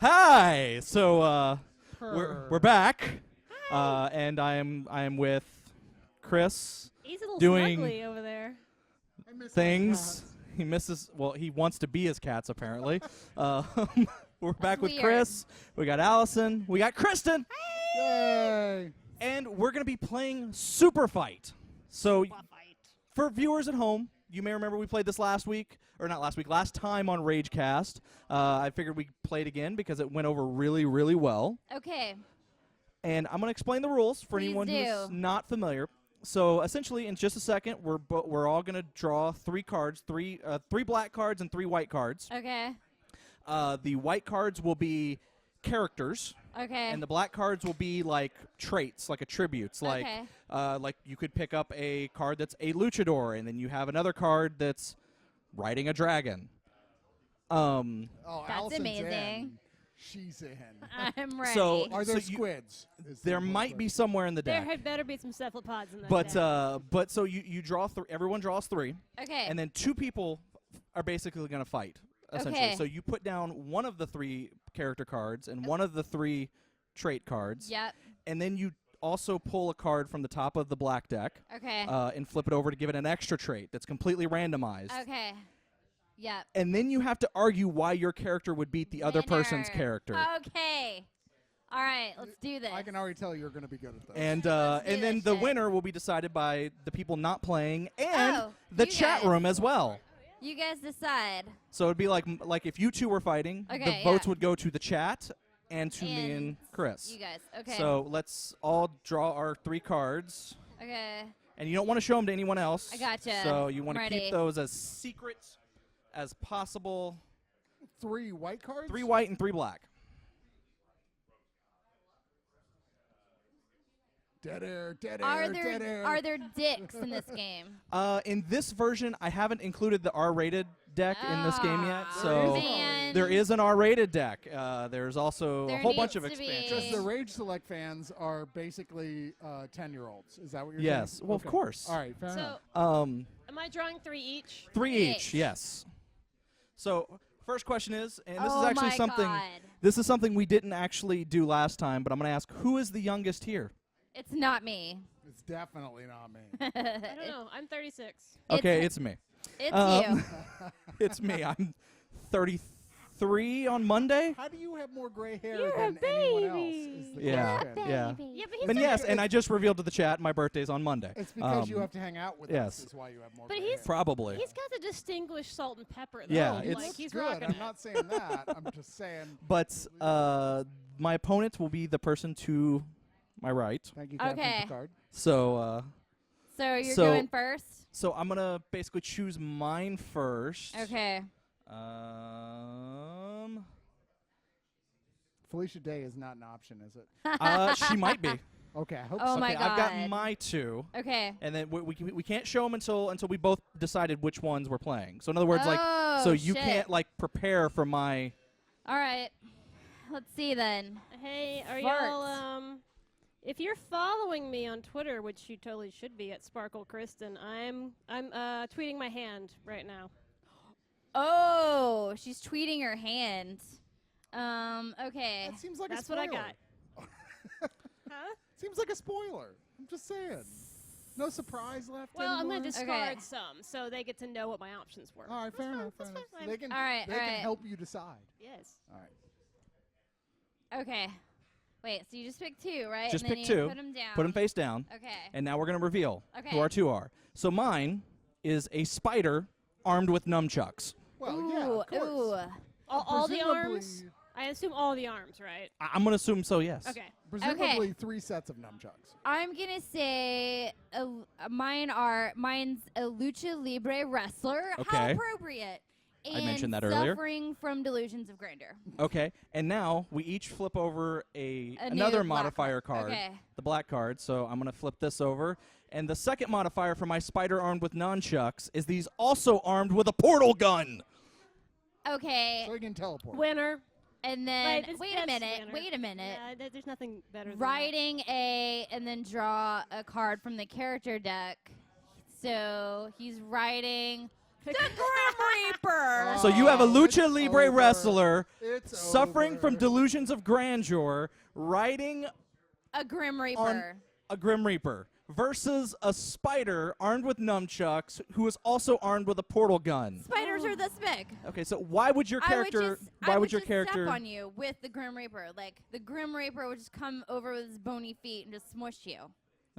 Hi. So we're back, and I am with Chris. He's a little doing snuggly over there. Things. He misses. Well, he wants to be his cats apparently. We're back with weird. Chris. We got Allison. We got Kristin. Yay! And we're gonna be playing Superfight. So for viewers at home, you may remember we played this last time on Ragecast. I figured we'd play it again because it went over really, really well. Okay. And I'm going to explain the rules for Please anyone do. who's not familiar. So essentially, in just a second, we're all going to draw 3 cards, three black cards and 3 white cards. Okay. The white cards will be characters. Okay. And the black cards will be like traits, like attributes, like you could pick up a card that's a luchador, and then you have another card that's riding a dragon. Oh, That's Allison's amazing. In. She's in. I'm ready. So Are there squids? There might be somewhere in the There deck. had better be some cephalopods in that deck. But so you draw everyone draws 3. Okay. And then 2 people are basically going to fight. Essentially. Okay. So you put down one of the 3 character cards and one of the 3 trait cards. Yep. And then you also pull a card from the top of the black deck. Okay. And flip it over to give it an extra trait that's completely randomized. Okay. Yep. And then you have to argue why your character would beat the other person's Winner. character. Okay. All right, let's do this. I can already tell you're going to be good at this. And Let's do and then this the shit. winner will be decided by the people not playing and Oh, the you chat guys. room as well. You guys decide. So it'd be like if you 2 were fighting, the Okay, votes yeah. would go to the chat and to me and And Chris. You guys. Okay. So let's all draw our 3 cards. Okay. And you don't want to show them to anyone else. I gotcha. So you want to I'm ready. keep those as secret as possible. 3 white cards? 3 white and 3 black. Dead air, dead Are air, dead there air. are there dicks in this game? In this version, I haven't included the R-rated deck in this game yet. Aw, So man. there is an R-rated deck. There's also There a whole bunch needs of to be. expansions. Just the Rage Select fans are basically 10-year-olds. Is that what you're Yes. saying? Well, of Okay. course. All right, fair So, enough. Am am I drawing 3 each? 3 Three each. each. Yes. So first question is, and this Oh is actually my something. God. This is something we didn't actually do last time, but I'm going to ask, who is the youngest here? It's not me. It's definitely not me. I don't know. I'm 36. Okay, it's me. It's Um, you. It's me. I'm 33 on Monday. How do you have more gray hair You're a than anyone else? baby. Is the Yeah, question. yeah. Yeah, but he's And got yes, a- and I just revealed to the chat my birthday's on Monday. It's because you Um, have to hang out with yes. us. Is why you have more. But gray he's hair. Probably. He's got the distinguished salt and pepper. Though. Yeah, like it's he's good. rocking I'm it. not saying that. I'm just saying. But my opponent will be the person to my right. Thank you, Captain Okay. Picard. So So you're so- going first? so I'm gonna basically choose mine first. Okay. Felicia Day is not an option, is it? She might be. Okay, I hope Oh so. my Okay, I've got God. my 2, Okay. and then we can't show them until we both decided which ones we're playing. So in other words, Oh, like, so you shit. can't like prepare for my. All right. Let's see then. Hey, are Farts. y'all if you're following me on Twitter, which you totally should be at Sparkle Kristin, I'm tweeting my hand right now. Oh, she's tweeting her hand. Okay. That seems like That's a what I spoiler. got. Huh? Seems like a spoiler. I'm just saying. No surprise left. Well, I'm anymore? gonna discard Okay. some, so they get to know what my options were. All right, fair enough. Fair That's enough. fine. They can. All right, They all can right. help you decide. Yes. All right. Okay. Wait, so you just picked 2, right? Just and then pick you 2. Put them down. Put them face down. Okay. And now we're gonna reveal Okay. who our 2 are. So mine is a spider armed with nunchucks. Well, ooh, yeah, of course. ooh. All the Presumably- arms. I assume all the arms, right? I'm gonna assume so. Yes. Okay. Presumably 3 sets of nunchucks. I'm gonna say mine's a Lucha Libre wrestler. How Okay. appropriate. I mentioned And that earlier. Suffering from delusions of grandeur. Okay. And now we each flip over A another new black modifier card. card. Okay. The black card. So I'm gonna flip this over. And the second modifier for my spider armed with nunchucks is these also armed with a portal gun. Okay. So you can teleport. Winner. And then Right, wait a that's minute. winner. Wait a minute. Yeah, there's nothing better than Writing and then draw a card from the character deck. So he's writing The Grim Reaper. So you have a Oh, Lucha it's Libre over. wrestler It's suffering over. from delusions of grandeur, riding A Grim on Reaper. a Grim Reaper versus a spider armed with nunchucks who is also armed with a portal gun. Spiders are this big. Okay, so why would your character? I would your just character? step on you with the Grim Reaper? Like the Grim Reaper would just come over with his bony feet and just smush you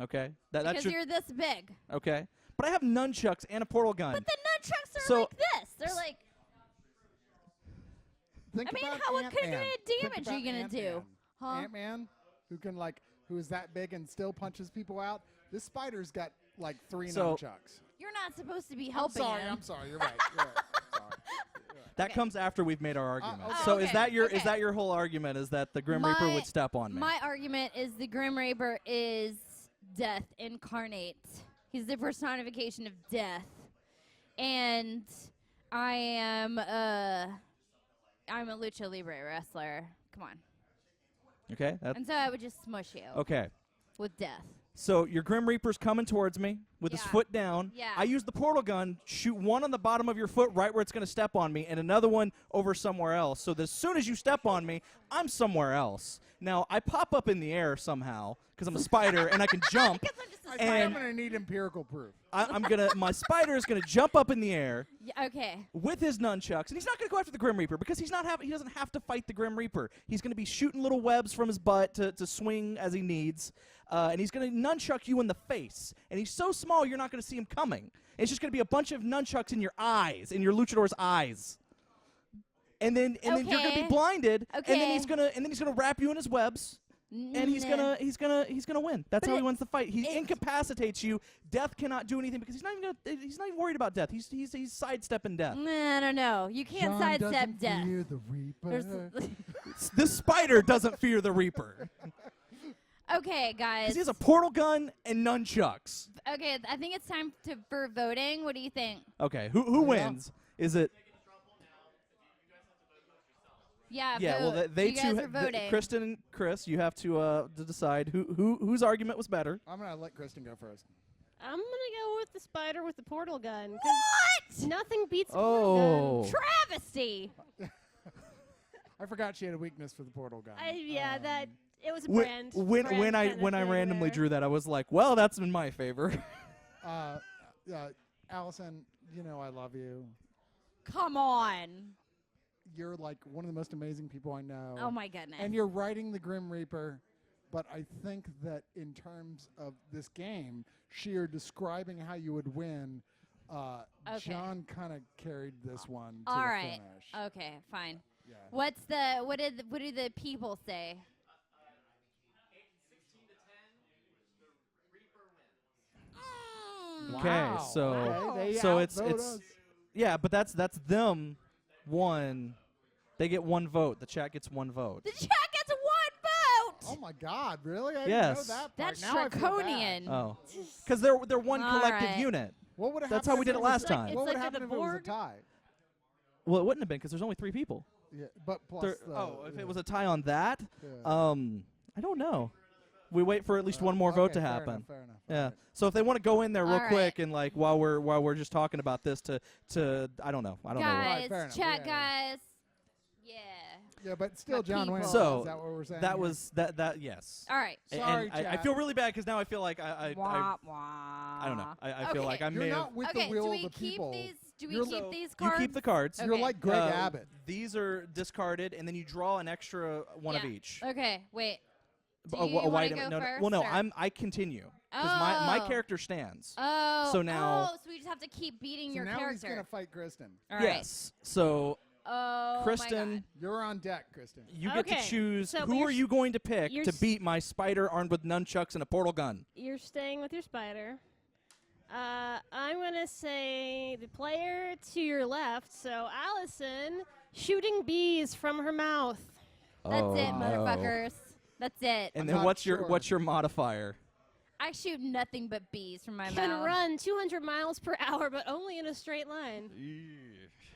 Okay, that's because your. you're this big. Okay, but I have nunchucks and a portal gun. But the nunchucks are So- like this. They're like. Think I mean, about what kind Ant-Man. of Think damage are you about gonna do? Ant-Man. Huh? Ant-Man, who is that big and still punches people out. This spider's got like 3 So- nunchucks. You're not supposed to be I'm helping sorry. him. I'm sorry. You're right. You're right. Sorry. That Okay. comes after we've made our argument. okay. So Okay, is that your okay. whole argument? Is that the Grim Reaper My- would step on me? My argument is the Grim Reaper is death incarnate. He's the personification of death, and I am I'm a Lucha Libre wrestler. Come on. Okay. And so I would just smush you Okay. with death. So your Grim Reaper's coming towards me with his Yeah. foot down. Yeah. I use the portal gun, shoot one on the bottom of your foot right where it's going to step on me, and another one over somewhere else. So that as soon as you step on me, I'm somewhere else. Now, I pop up in the air somehow because I'm a spider and I can jump. Because I'm just a I spider. think I'm And- going to need empirical proof. My spider is gonna jump up in the air Yeah, okay. with his nunchucks, and he's not gonna go after the Grim Reaper because he doesn't have to fight the Grim Reaper. He's gonna be shooting little webs from his butt to swing as he needs, and he's gonna nunchuck you in the face. And he's so small you're not gonna see him coming. It's just gonna be a bunch of nunchucks in your eyes, in your luchador's eyes. And then you're gonna be Okay. blinded, and then Okay. he's gonna wrap you in his webs. And he's Nah. gonna win. That's But how he it- wins the fight. He it- incapacitates you. Death cannot do anything because he's not even worried about death. He's sidestepping death. Nah, I don't know. You can't John sidestep doesn't death. fear the Reaper. There's- This spider doesn't fear the Reaper okay, guys. because he has a portal gun and nunchucks. Okay, I think it's time for voting. What do you think? Okay, who wins? Is it? Yeah, Yeah, vote. well, they you guys two, are voting. Kristin and Chris, you have to decide whose argument was better. I'm going to let Kristin go first. I'm gonna go with the spider with the portal gun. 'cause What? Nothing beats a Oh, portal Travesty. I forgot she had a weakness for the portal gun. gun. That it was a when brand. when brand I kinda when I thing randomly there. drew that, I was like, well, that's in my favor. Allison, you know I love you. Come on. You're like one of the most amazing people I know. Oh my goodness. And you're writing the Grim Reaper, but I think that in terms of this game, sheer describing how you would win, Okay. John kind of carried this one to All the right. finish. Okay, fine. Yeah. What do the people say? Okay, Wow. so- Okay, they so it's outvote us. yeah, but that's them one. They get one vote. The chat gets one vote. The chat gets one vote. Oh my God! Really? I Yes. didn't know that part. That's Now I feel bad. draconian. Oh, because they're one All collective right. unit. What would have That's happened how we if did it was- last It's like- time. it's What would like happen the if it was a Borg. tie? Well, it wouldn't have been because there's only 3 people. Yeah, but plus. If it was a tie on that, yeah. I don't know. We wait for at least one more vote okay, to fair happen. enough, fair enough. Yeah. Alright. So if they want to go in there real All right. quick and like while we're just talking about this to I don't know. I don't know. Guys, fair enough. chat Yeah, guys. Yeah. Yeah, but still, My John wins. people. So, is that what we're saying? That here? was that yes. All right. A- Sorry, and I chat. feel really bad because now I feel like I Wah, wah. I don't know. I feel Okay. like I You're may have. not with Okay, the will do of we the keep people. these? Do we You're keep so- these You cards? keep the cards. Okay. You're like Greg Uh, Abbott. These are discarded, and then you draw an extra one of Yeah. each. Okay, wait. Do A you white wanna and- go no, first, well, no, or- I continue because my Oh. character stands. Oh. So now- Oh, so we just have to keep beating So your now he's character. gonna fight Kristin. All right. Yes. So Oh. Kristin, My God. You're on deck, Kristin. you get to Okay, choose so but who you're are s- you going to pick you're to s- beat my spider armed with nunchucks and a portal gun. You're staying with your spider. I'm gonna say the player to your left. So Allison shooting bees from her mouth. That's Oh, it, no. motherfuckers. That's it. And I'm then not what's sure. your modifier? I shoot nothing but bees from my Can mouth. run 200 miles per hour, but only in a straight line.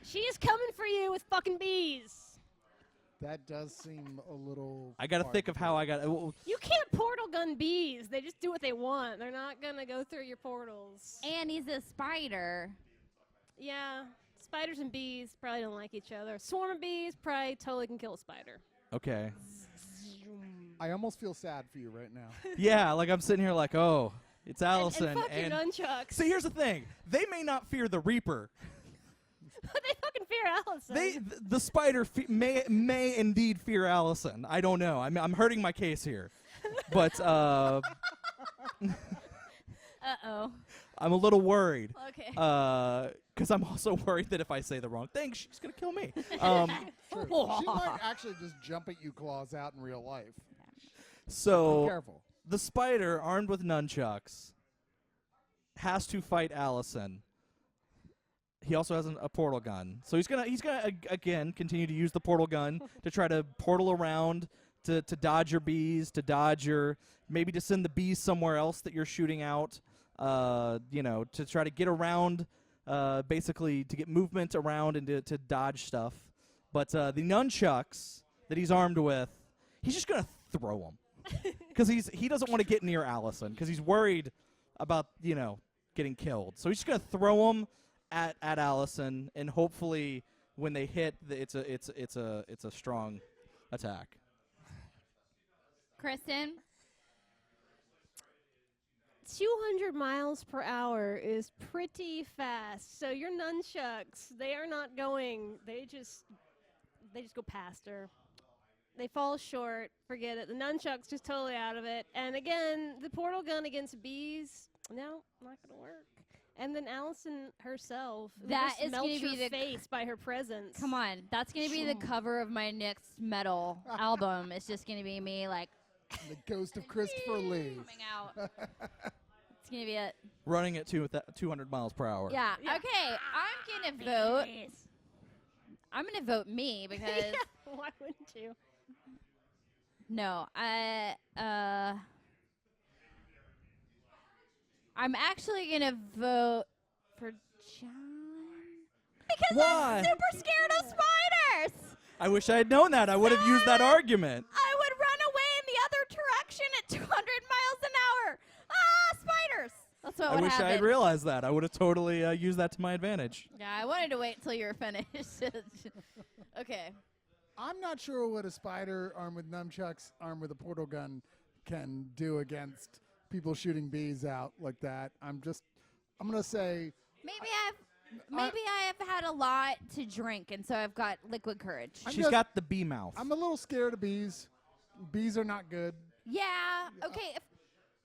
She is coming for you with fucking bees. That does seem a little. I got to far think of how I got. You can't portal gun bees. They just do what they want. They're not gonna go through your portals. And he's a spider. Yeah, spiders and bees probably don't like each other. Swarm of bees probably totally can kill a spider. Okay. I almost feel sad for you right now. Yeah, like I'm sitting here like, oh, it's Allison. And fuck your nunchucks. See, here's the thing. They may not fear the Reaper. They fucking fear Allison. The spider may indeed fear Allison. I don't know. I'm hurting my case here. But Uh-oh. I'm a little worried. Okay. Because I'm also worried that if I say the wrong thing, she's going to kill me. True. She might actually just jump at you claws out in real life. Be So careful. the spider, armed with nunchucks, has to fight Allison. He also has a portal gun. So he's gonna again continue to use the portal gun to try to portal around to dodge your bees, to dodge your maybe to send the bees somewhere else that you're shooting out. To try to get around, basically to get movement around and to dodge stuff. But the nunchucks that he's armed with, he's just gonna throw them because he doesn't want to get near Allison because he's worried about getting killed. So he's just gonna throw them at Allison, and hopefully when they hit, it's a strong attack. Kristin? 200 miles per hour is pretty fast. So your nunchucks, they are not going. They just go past her. They fall short. Forget it. The nunchucks just totally out of it. And again, the portal gun against bees, no, not gonna work. And then Allison herself, That is melts gonna be your the face by her presence. Come on. That's going to be the cover of my next metal album. It's just going to be me, like, The ghost of Christopher Lee. coming out. It's going to be it. Running at 200 miles per hour. Yeah. Okay. I'm going to vote. I'm going to vote me because Yeah, why wouldn't you? no, I'm actually going to vote for John because Why? I'm super scared of spiders. I wish I had known that. I would have used that argument. I would run away in the other direction at 200 miles an hour. Ah, spiders. That's what I would wish happen. I had realized that. I would have totally used that to my advantage. Yeah, I wanted to wait until you were finished. Okay. I'm not sure what a spider armed with nunchucks, armed with a portal gun, can do against people shooting bees out like that. I'm gonna say Maybe I have had a lot to drink, and so I've got liquid courage. She's got the bee mouth. I'm a little scared of bees. Bees are not good. Yeah. Okay.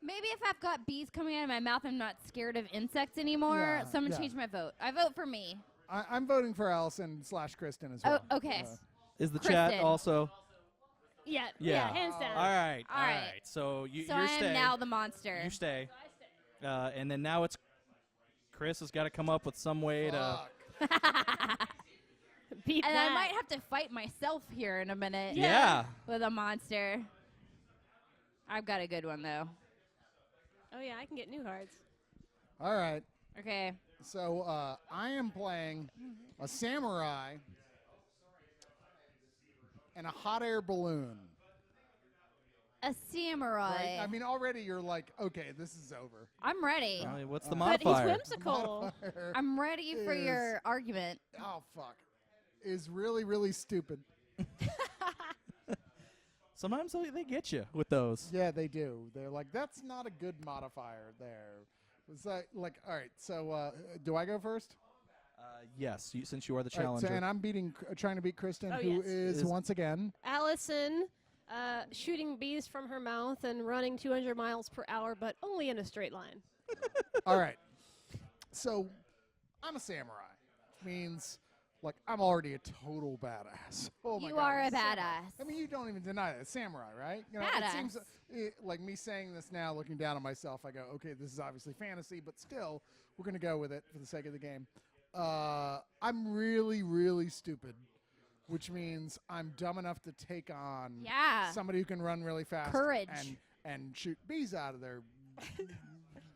Maybe if I've got bees coming out of my mouth, I'm not scared of insects anymore. Yeah, So I'm gonna yeah. change my vote. I vote for me. I'm voting for Allison / Kristin as well. Oh, okay. Is the chat Kristin. also? Yeah, Yeah. hands down. All right. All right. So So you're I staying. am now the monster. You stay. And then now it's Chris has got to come up with some way to. Fuck. Beat And that. I might have to fight myself here in a minute. Yeah. With a monster. I've got a good one though. Oh yeah, I can get new cards. All right. Okay. So I am playing a samurai and a hot air balloon. A samurai. Right? I mean, already you're like, okay, this is over. I'm ready. What's the But he's modifier? whimsical. Modifier I'm ready for is- your argument. Oh fuck, is really really stupid. Sometimes they get you with those. Yeah, they do. They're like, that's not a good modifier there. It's like all right. So do I go first? Yes, since you are the All right, challenger. so, and I'm trying to beat Kristin, Oh, who yes. is once again. Allison shooting bees from her mouth and running 200 miles per hour, but only in a straight line. All right. So I'm a samurai, which means like I'm already a total badass. Oh my You God, are I'm a samurai. badass. I mean, you don't even deny that. Samurai, right? You know, Badass. It seems like me saying this now, looking down on myself, I go, okay, this is obviously fantasy, but still, we're going to go with it for the sake of the game. I'm really, really stupid, which means I'm dumb enough to take on Yeah. somebody who can run really fast Courage. and shoot bees out of their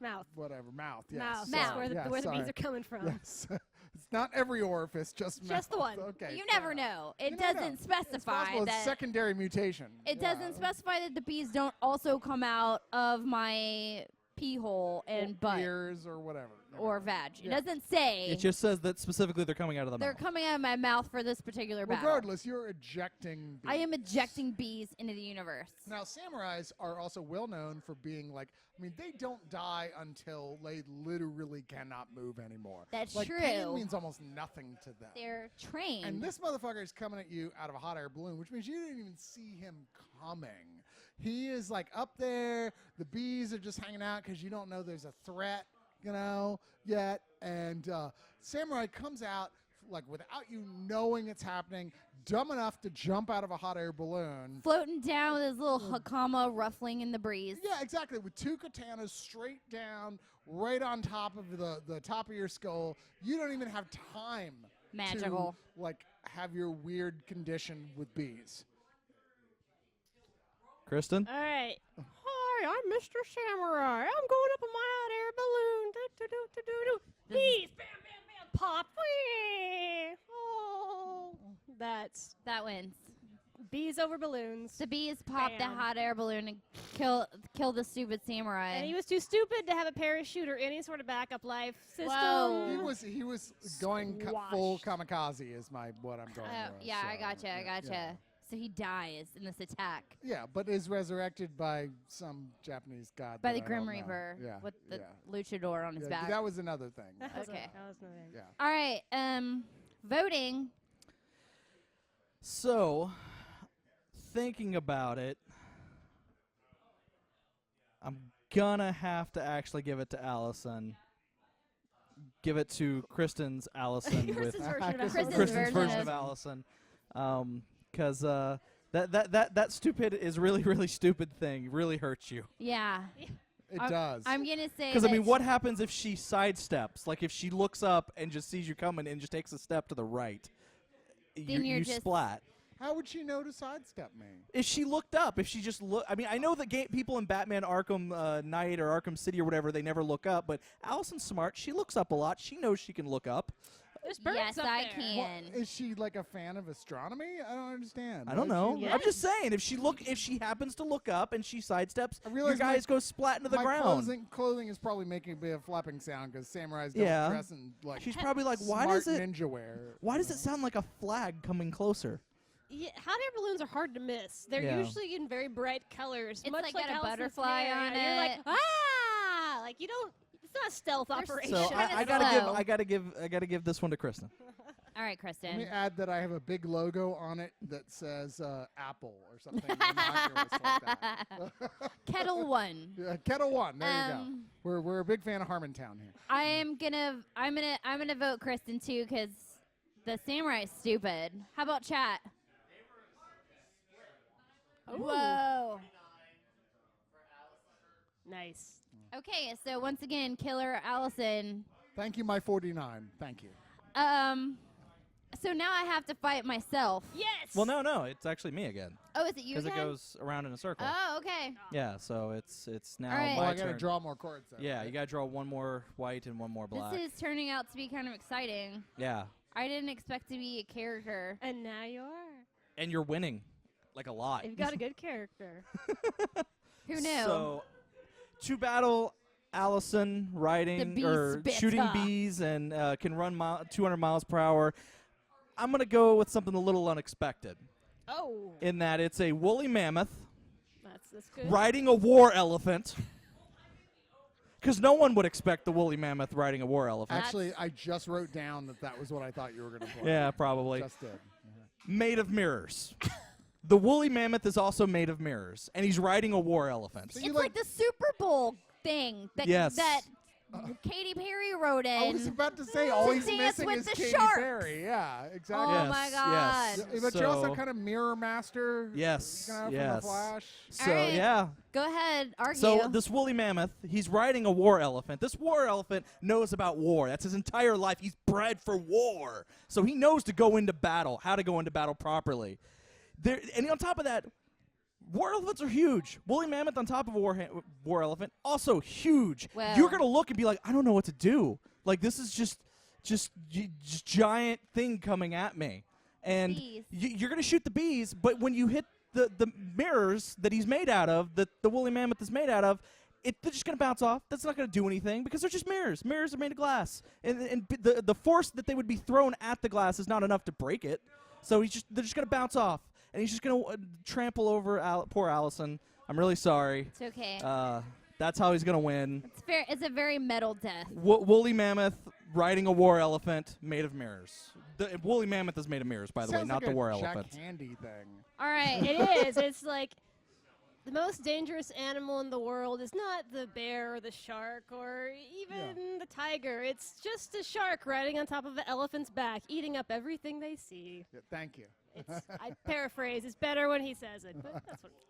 Mouth. whatever mouth. Yes. Mouth. Mouth. That's where the, Yeah, where the bees sorry. are coming from. Yes. It's not every orifice, just mouth. Just the one. Okay. You never fair enough. know. It You never doesn't know. It's specify possible it's that. secondary mutation. It Yeah. doesn't specify that the bees don't also come out of my pee hole and butt. Ears or whatever. or vag. It Yeah. doesn't say It just says that specifically they're coming out of the they're mouth. coming out of my mouth for this particular battle. Regardless, you're ejecting bees. I am ejecting bees into the universe. Now, samurais are also well known for being like, I mean, they don't die until they literally cannot move anymore. That's like, true. Pain means almost nothing to them. They're trained. And this motherfucker is coming at you out of a hot air balloon, which means you didn't even see him coming. He is like up there. The bees are just hanging out because you don't know there's a threat, yet. And Samurai comes out like without you knowing it's happening, dumb enough to jump out of a hot air balloon. Floating down with his little hakama ruffling in the breeze. Yeah, exactly. With 2 katanas straight down, right on top of the top of your skull. You don't even have time Magical. to like have your weird condition with bees. Kristin? All right. Hi, I'm Mr. Samurai. I'm going up in my hot air balloon. Do-do-do-do-do-do. Bees, bam, bam, bam, pop. Whee! Oh, that's That wins. bees over balloons. The bees pop the Bam. hot air balloon and kill the stupid samurai. And he was too stupid to have a parachute or any sort of backup life system. Whoa. He was going full kamikaze is what I'm going with. Yeah, I so, gotcha. yeah. So he dies in this attack Yeah, but is resurrected by some Japanese god. by that the I Grim don't know. Reaper Yeah, with the yeah. luchador on his Yeah, back. that was another thing. That was Okay. that was another thing. Yeah. All right, voting. So, thinking about it, I'm gonna have to actually give it to Allison. Give it to Kristin's Allison with Kristen's version of Kristen's Allison. Kristen's version version of- of Allison, because that stupid is really stupid thing really hurts you. Yeah, It does. I'm gonna say Because I mean, that what happens if she sidesteps? Like if she looks up and just sees you coming and just takes a step to the right, you're you just- splat. How would she know to sidestep me? If she looked up, if she just look, I mean, I know that people in Batman Arkham Knight or Arkham City or whatever, they never look up. But Allison's smart. She looks up a lot. She knows she can look up. There's birds yes, up I there. can. Is she like a fan of astronomy? I don't understand. I don't Why know. would she I'm just saying, if she happens to look up and she sidesteps, I your realize guys go splat into the my ground. clothing is probably making a flapping sound because samurais don't Yeah. dress in like She's probably like, why smart does it? ninja wear. Why does it sound like a flag coming closer? Yeah, hot air balloons are hard to miss. They're Yeah. usually in very bright colors. It's much like like got a Allison's butterfly hair. on You're like, it. ah! Like you don't. It's not a stealth They're operation. So Kinda I slow. gotta give this one to Kristin. All right, Let me Kristin. add that I have a big logo on it that says Apple or something innocuous like that. Kettle 1. Yeah, Kettle One. There you go. Um, We're a big fan of Harmontown here. I'm gonna vote Kristin too because the samurai's stupid. How about chat? Ooh. Whoa. Nice. Okay, so once again, Killer Allison. Thank you, my 49. Thank you. So now I have to fight myself. Yes. Well, no, it's actually me again Oh, is it you because again? it goes around in a circle. Oh, okay. Yeah, so it's now All right. Oh, my I gotta turn. draw more cards. Though, Yeah, right? you gotta draw one more white and one more black. This is turning out to be kind of exciting. Yeah, I didn't expect to be a character. And now you are. and you're winning, like a lot. You've got a good character. Who knew? So, to battle Allison riding bee or spitter. shooting bees and can run 200 miles per hour. I'm gonna go with something a little unexpected, Oh, in that it's a woolly mammoth that's good. riding a war elephant. Because no one would expect the woolly mammoth riding a war elephant. Actually, I just wrote down that was what I thought you were gonna play. Yeah, probably. Just did. Made of mirrors. The woolly mammoth is also made of mirrors, and he's riding a war elephant. So it's you like the Super Bowl thing that Yes. that Katy Perry wrote in. I was about to say, all he's Dance missing with is the Katy sharks. Perry. Yeah, exactly. Oh Yes, my yes. God. Yeah, but you're also So- kind of Mirror Master. Yes, From yes. the Flash. So, All right. yeah. Go ahead, argue. So this woolly mammoth, he's riding a war elephant. This war elephant knows about war. That's his entire life. He's bred for war. So he knows to go into battle, how to go into battle properly. And on top of that, war elephants are huge. Woolly mammoth on top of a war elephant, also huge. Well- You're going to look and be like, I don't know what to do. Like, this is just giant thing coming at me. And Bees. you're going to shoot the bees, but when you hit the mirrors that he's made out of, that the woolly mammoth is made out of, they're just going to bounce off. That's not going to do anything because they're just mirrors. Mirrors are made of glass. And the force that they would be thrown at the glass is not enough to break it. So they're just going to bounce off. And he's just going to trample over poor Allison. I'm really sorry. It's okay. That's how he's going to win. It's a very metal death. Woolly mammoth riding a war elephant made of mirrors. The woolly mammoth is made of mirrors, by the way, Sounds not like the war a Jack elephant. Handy thing. All right. It is. It's like the most dangerous animal in the world is not the bear or the shark or even the tiger. It's just a shark riding on top of an elephant's back, eating up everything they see. Yeah, thank you. I paraphrase. It's better when he says it, but that's what it is.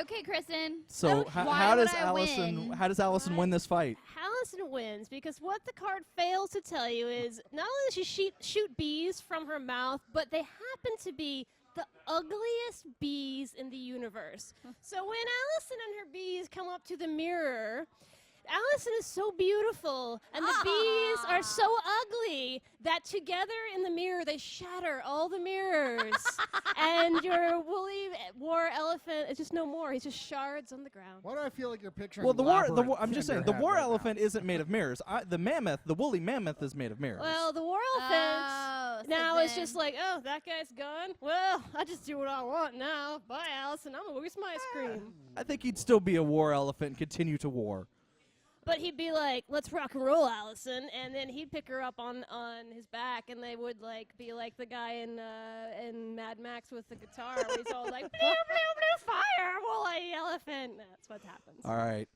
Okay, Kristin. So why how would does I Allison win? how does Allison win this fight? Allison wins because what the card fails to tell you is not only does she shoot bees from her mouth, but they happen to be the ugliest bees in the universe. So when Allison and her bees come up to the mirror, Allison is so beautiful, and the bees are so ugly that together in the mirror they shatter all the mirrors. And your woolly war elephant is just no more. He's just shards on the ground. Why do I feel like you're picturing? Well, Labyrinth I'm just in saying, your the head war right now? elephant isn't made of mirrors. The woolly mammoth is made of mirrors. Well, the war elephant Oh, so now is then- just like, oh, that guy's gone. Well, I just do what I want now. Bye, Allison. I'm gonna go get some ice cream. I think he'd still be a war elephant and continue to war. But he'd be like, let's rock and roll, Allison, and then he'd pick her up on his back, and they would like be like the guy in Mad Max with the guitar, where he's all like, blue, blue, blue, fire, woolly elephant. That's what happens. All right.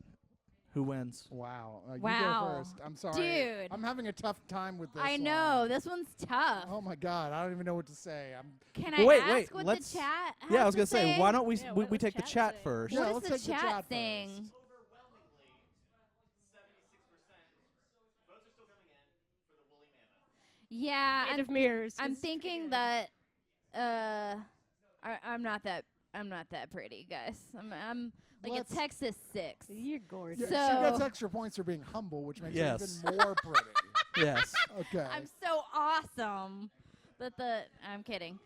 Who wins? Wow. You Wow. go first. I'm sorry. Dude. I'm having a tough time with this. I one. know. This one's tough. Oh my God. I don't even know what to say. Can Well, I wait, ask what let's- the chat has Yeah, I was to gonna say, why don't we Yeah, we what take the does chat chat say? first? Yeah, What let's is the take the chat chat thing? first. Yeah, Made of mirrors. I'm It's- thinking yeah. that I'm not that pretty, guys. I'm like Let's- a Texas 6. You're gorgeous. Yeah, she gets So- extra points for being humble, which makes Yes. her even more pretty. Yes. Okay. I'm so awesome. I'm kidding.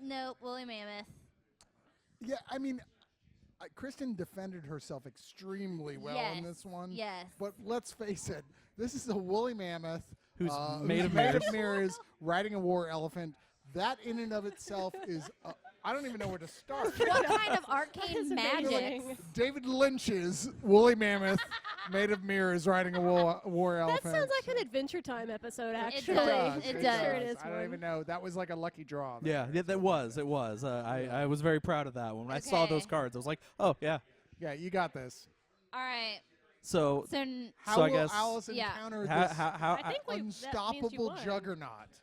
Nope, woolly mammoth. Yeah, I mean, Kristin defended herself extremely well in this one. Yes. But let's face it, this is a woolly mammoth Who's who's made of made mirrors. of mirrors, riding a war elephant. That in and of itself is, I don't even know where to start. What kind of That arcane is magic? amazing. David Lynch's woolly mammoth made of mirrors riding a war That elephant. sounds like an Adventure Time episode, actually. does, I'm it sure does. it is I don't one. even know. That was like a lucky draw. Yeah, that was. It was. I was very proud of that one. When I saw Okay. those cards, I was like, oh, yeah. Yeah, you got this. All right. So, So How So I will guess- Allison Yeah. counter how, this how I think that means you unstoppable won. juggernaut?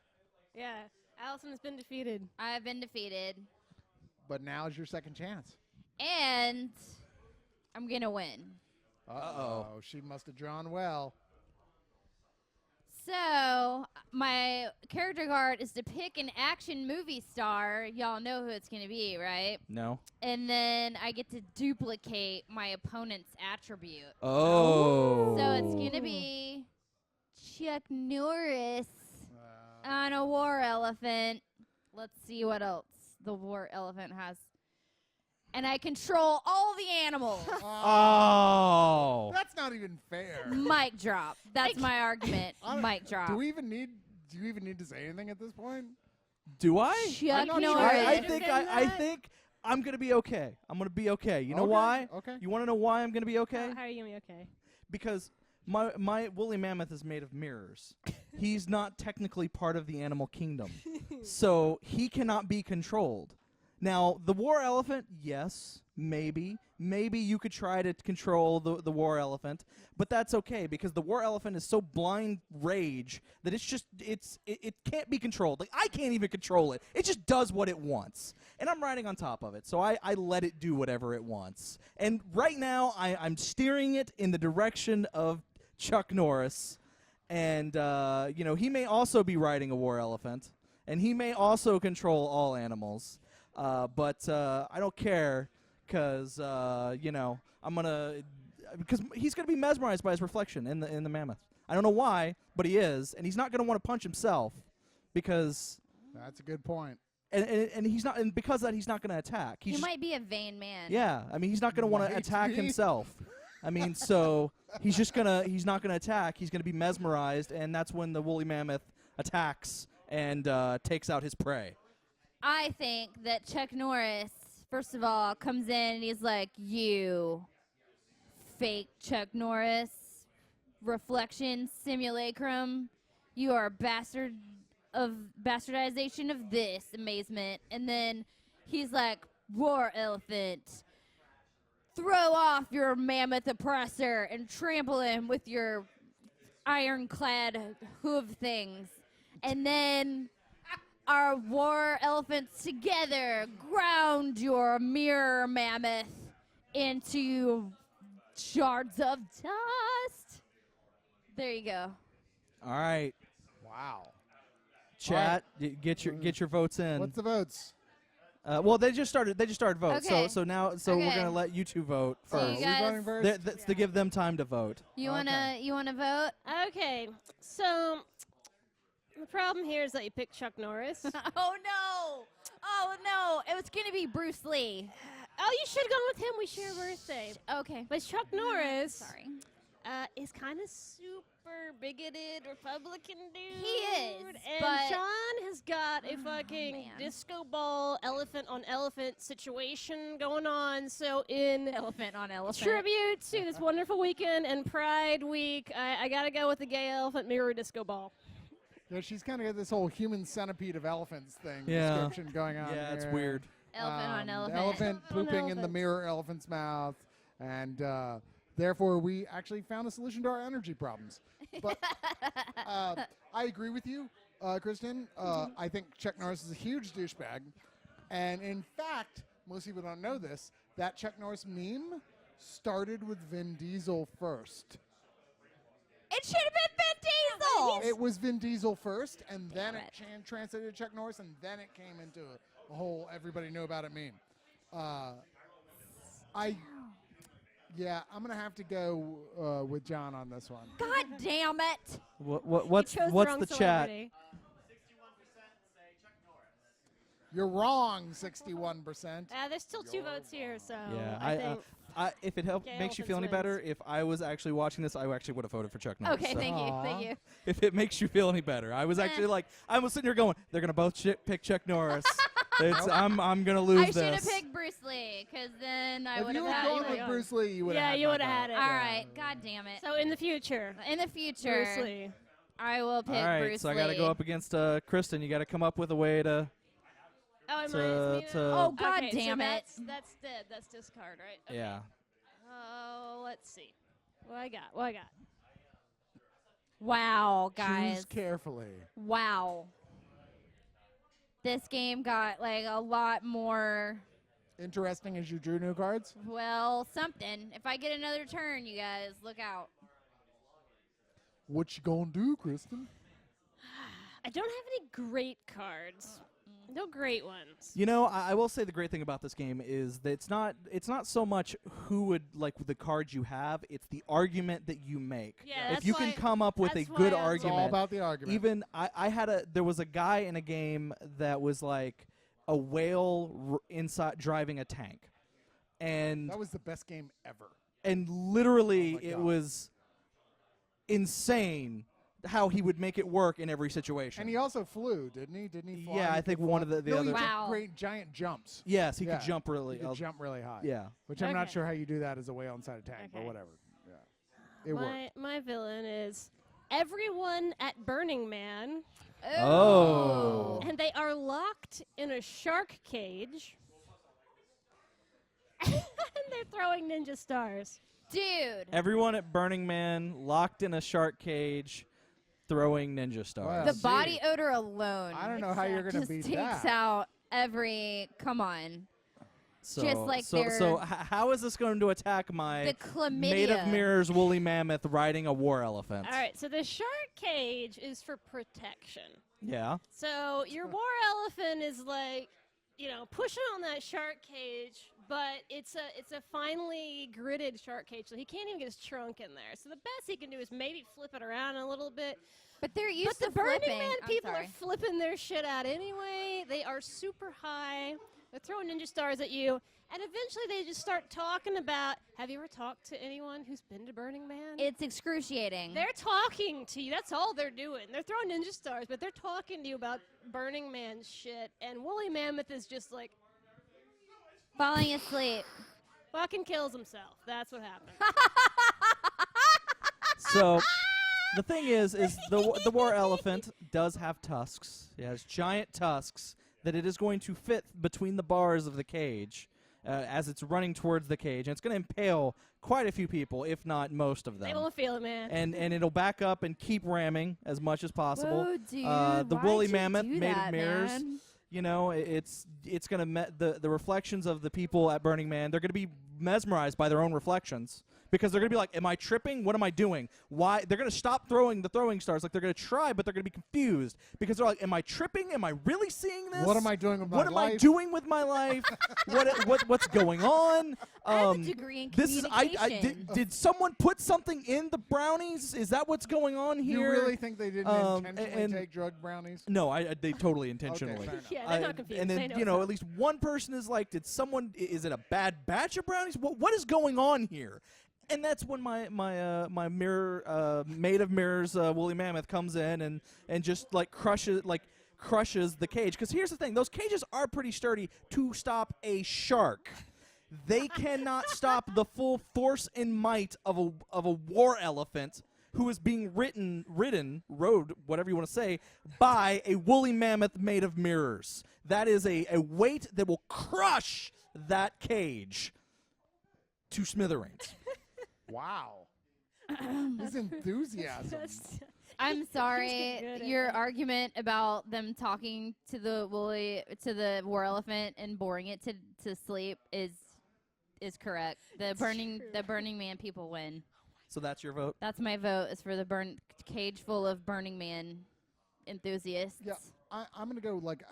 Yeah, Allison has been defeated. I've been defeated, But now's your second chance. and I'm gonna win. Uh-oh. She must have drawn well. So my character card is to pick an action movie star. Y'all know who it's gonna be, right? no. And then I get to duplicate my opponent's attribute. Oh. So it's gonna be Chuck Norris on a war elephant. Let's see what else the war elephant has. And I control all the animals. Oh. That's not even fair. Mic drop. That's my argument. I don't- Mic drop. Do you even need to say anything at this point? Do I? Chuck not sure. Norris. I Defend think that? I think I'm gonna be okay. I'm gonna be okay. You know Okay, why? Okay. You want to know why I'm gonna be okay? How are you gonna be okay? Because my woolly mammoth is made of mirrors. He's not technically part of the animal kingdom, so he cannot be controlled. Now, the war elephant, yes, maybe you could try to control the war elephant, but that's okay because the war elephant is so blind rage that it can't be controlled. Like I can't even control it. It just does what it wants, and I'm riding on top of it, so I let it do whatever it wants. And right now, I'm steering it in the direction of Chuck Norris, and he may also be riding a war elephant, and he may also control all animals. But I don't care because because he's gonna be mesmerized by his reflection in the mammoth. I don't know why, but he is, and he's not gonna want to punch himself because That's a good point. and he's not, and because of that, he's not going to attack. He He's might be a vain man. yeah. I mean, he's not going to want to Might attack be. himself. I mean, so he's not gonna attack. He's gonna be mesmerized, and that's when the woolly mammoth attacks and takes out his prey. I think that Chuck Norris, first of all, comes in and he's like, "You fake Chuck Norris reflection simulacrum, you are bastardization of this amazement." And then he's like, "War elephant, throw off your mammoth oppressor and trample him with your ironclad hoof things." And then our war elephants together ground your mirror mammoth into shards of dust. There you go. All right, Wow. chat, get your votes in. What's the votes? Well, they just started votes. Okay. So now we're Okay. gonna let you two vote So first. you Are we guys- voting first? That's to give them time to vote. You Okay. wanna vote? Okay, so the problem here is that you picked Chuck Norris. Oh no! It was gonna be Bruce Lee. Oh, you should have gone with him. We share a birthday. Okay. But Chuck Norris Sorry. is kind of super bigoted Republican dude. He is, And but- John has got a fucking man. disco ball elephant on elephant situation going on. So in Elephant on elephant. tribute to this wonderful weekend and Pride Week, I got to go with the gay elephant mirror disco ball. Yeah, she's kind of got this whole human centipede of elephants thing Yeah. description going on. Yeah, it's here. weird. Elephant on The elephant. elephant On pooping in the elephant. mirror elephant's mouth, and therefore we actually found a solution to our energy problems. But I agree with you, Kristin. I think Chuck Norris is a huge douchebag, and in fact, most people don't know this. That Chuck Norris meme started with Vin Diesel first. It should have been Vin Diesel. It was Vin Diesel first, and then Damn it it. translated to Chuck Norris, and then it came into a whole everybody knew about it meme. I'm gonna have to go with John on this one. God damn it! What's You chose what's wrong the chat? celebrity. You're wrong, 61%. There's still two votes here, so Yeah, I think. if it Gay makes you feel any elephants better, wins. if I was actually watching this, I actually would have voted for Chuck Norris. Okay, so. thank Aw. you. If it makes you feel any better, I was actually like, I was sitting here going, they're gonna both pick Chuck Norris. I'm gonna lose I should have this. picked Bruce Lee, because then I If would you have had had gone you. with Yeah. Bruce Lee, you would Yeah, have. you would've had it. All right, God damn it. So in the future, In the future, Bruce Lee. I will pick All right, Bruce so I Lee. gotta go up against Kristin. You gotta come up with a way to. Oh, am To- I? It's me to- now? Oh, God Okay, so damn it. That's dead. That's discard, right? Okay. Yeah. Oh, let's see. What I got? Wow, guys. Choose carefully. Wow. This game got like a lot more, Interesting as you drew new cards. well, something. If I get another turn, you guys, look out. What you gonna do, Kristin? I don't have any great cards. No great ones. You know, I will say the great thing about this game is that it's not so much who would like the cards you have; it's the argument that you make. Yeah, if that's you why- can come up with a that's good why I was It's all argument, about the argument. even there was a guy in a game that was like a whale inside driving a tank, and that was the best game ever. literally Oh my it God. was insane how he would make it work in every situation. And he also flew, didn't he? Didn't he fly? Yeah, He I think could one fly. of the no, other. he took Wow. great giant jumps. Yes, he Yeah, could jump really. He could jump really high. Yeah. Which I'm not Okay. sure how you do that as a whale inside a tank, but Okay. whatever. Yeah. It worked. My villain is everyone at Burning Man, Oh. and they are locked in a shark cage. And they're throwing ninja stars. Dude, Everyone at Burning Man locked in a shark cage, throwing ninja stars. the see. body odor alone I don't know how you're gonna just beat takes that. out every, come on. So, just like so, they're- so how is this going to attack The my chlamydia. made of mirrors woolly mammoth riding a war elephant? All right, so the shark cage is for protection. Yeah. So your war elephant is like, pushing on that shark cage, but it's a finely gridded shark cage, so he can't even get his trunk in there. So the best he can do is maybe flip it around a little bit. But they're used But to the Burning flipping. Man I'm people sorry. are flipping their shit out anyway. They are super high. They're throwing ninja stars at you. And eventually they just start talking about, have you ever talked to anyone who's been to Burning Man? It's excruciating. They're talking to you. That's all they're doing. They're throwing ninja stars, but they're talking to you about Burning Man shit. And Woolly Mammoth is just like, falling asleep. fucking kills himself. That's what happened. So the thing is the war elephant does have tusks. It has giant tusks that it is going to fit between the bars of the cage as it's running towards the cage. And it's going to impale quite a few people, if not most of them. They won't feel it, man. And it'll back up and keep ramming as much as possible. Whoa, dude, The why'd woolly you mammoth do made that, of mirrors. man? You know, it's going to the reflections of the people at Burning Man. They're going to be mesmerized by their own reflections because they're going to be like, "Am I tripping? What am I doing? Why?" They're going to stop throwing the throwing stars. Like they're going to try, but they're going to be confused because they're like, "Am I tripping? Am I really seeing this? What am I doing with my What am I doing with my life? What's going on?" I have a degree in This is communication. did someone put something in the brownies? Is that what's going on here? You really think they didn't intentionally and- take drug brownies? No, they totally intentionally. fair enough. Yeah, they're not confused. And They then know you know, it's at least one person is like, is it a bad batch of brownies? What is going on here? And that's when my mirror made of mirrors woolly mammoth comes in and just like crushes the cage. Because here's the thing: those cages are pretty sturdy to stop a shark. They cannot stop the full force and might of a war elephant who is being rode, whatever you want to say, by a woolly mammoth made of mirrors. That is a weight that will crush that cage to smithereens. Wow. His enthusiasm. That's- I'm getting sorry. good at Your that. argument about them talking to the war elephant and boring it to sleep is correct. The Burning Man people win. So that's your vote? That's my vote. Is for the cage full of Burning Man enthusiasts. Yeah, I'm gonna go. Like,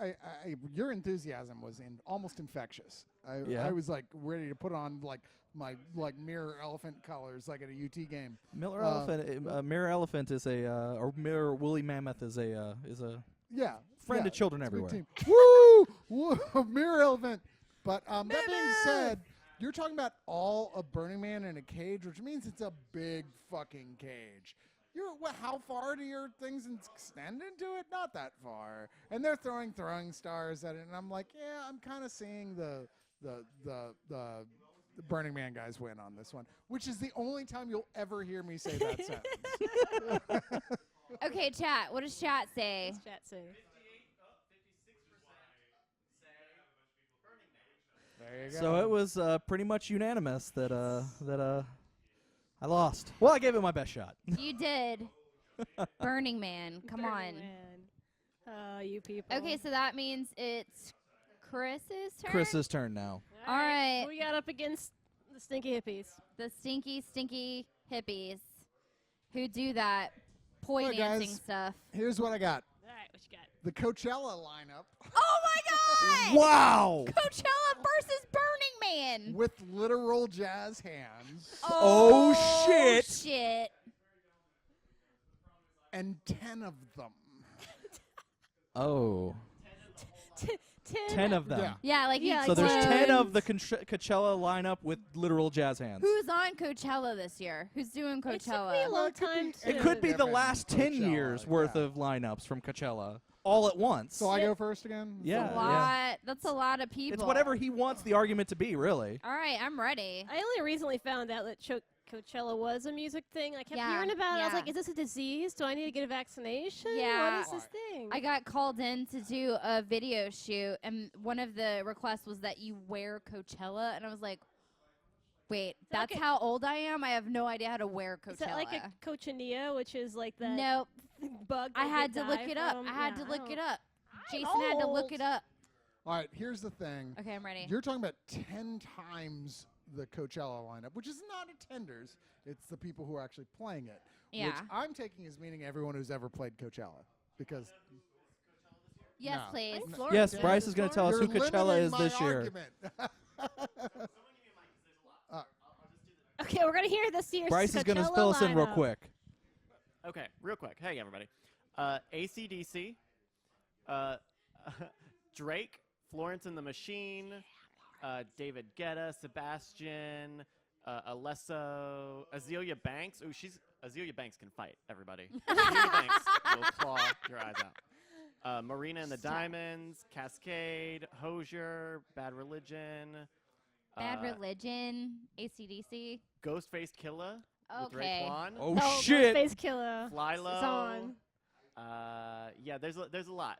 your enthusiasm was almost infectious. Yeah. I was like ready to put on like my mirror elephant colors, like at a UT game. Mirror elephant is or mirror woolly mammoth is a Yeah, friend yeah, of children it's a good everywhere. team. Woo! Woo! Mirror elephant. But that being said, you're talking about all of Burning Man in a cage, which means it's a big fucking cage. How far do your things extend into it? Not that far. And they're throwing stars at it, and I'm like, yeah, I'm kind of seeing the Burning Man guys win on this one, which is the only time you'll ever hear me say that sentence. Okay, chat. What does chat say? What's chat say? There you go. So it was pretty much unanimous that I lost. Well, I gave it my best shot. You did. Burning Man. Come Burning on. Man. Oh, you people. Okay, so that means it's Chris's turn. Chris's turn now. All right. Who we got up against the Stinky Hippies? The stinky hippies who do that poi Look, dancing guys. stuff. Here's what I got. All right, what you got? The Coachella lineup Oh my God! Wow! Coachella versus Burning Man. with literal jazz hands Oh, shit. Shit. and 10 of them. Oh. 10 of them. Yeah. Yeah, like Yeah, you So there's Clones. 10 of the Coachella lineup with literal jazz hands. Who's on Coachella this year? Who's doing It took me a Coachella? long it could time be- to. It could be the Different last 10 Coachella, years worth yeah. of lineups from Coachella all at once. So I go first again? Yeah. a lot. That's a lot of people. It's whatever he wants the argument to be, really. All right, I'm ready. I only recently found out that Coachella was a music thing. I kept Yeah, hearing about it. I was yeah. like, is this a disease? Do I need to get a vaccination? Yeah. What is this thing? I got called in to do a video shoot, and one of the requests was that you wear Coachella, and I was like, wait, that like that's a- how old I am? I have no idea how to wear Coachella. Is that like a cochinilla, which is like the Nope. bug? I that had you to look die it up. from? I had Yeah, to look don't- it up. I'm Jason had to look old. it up. All right, here's the thing. Okay, I'm ready. You're talking about 10 times the Coachella lineup, which is not attenders. It's the people who are actually playing it. Yeah. Which I'm taking as meaning everyone who's ever played Coachella. Because Yes, no. please. I'm Florida. Yes, Yeah. Bryce is going to tell us you're who Coachella limiting is my this year. argument. Okay, we're gonna hear this year's Bryce is going to Coachella fill us in real lineup. quick. Okay, real quick. Hey, everybody. AC/DC, Drake, Florence and the Machine, David Guetta, Sebastian, Alesso, Azealia Banks. Ooh, Azealia Banks can fight, everybody. Azealia Banks will claw your eyes out. Marina and the Diamonds, Cascade, Hosier, Bad Religion. Bad Religion, AC/DC. Ghostface Killa with Okay. Raekwon. Oh, No, shit. Ghostface Killer. Fly It's Low. on. Yeah, there's a lot.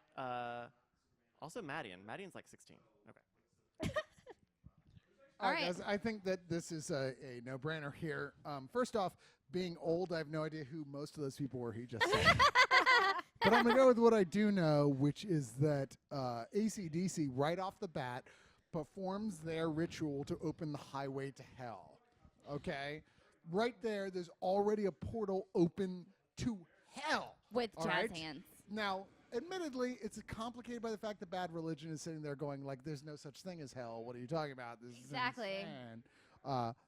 Also Madian. Madian's like 16. Okay. All right, All right. guys, I think that this is a no-brainer here. First off, being old, I have no idea who most of those people were he just said. But I'm going to go with what I do know, which is that AC/DC, right off the bat, performs their ritual to open the highway to hell. Okay? Right there, there's already a portal open to hell. With All jazz right? hands. Now, admittedly, it's complicated by the fact that Bad Religion is sitting there going, like, there's no such thing as hell. What are you talking about? This Exactly. is insane.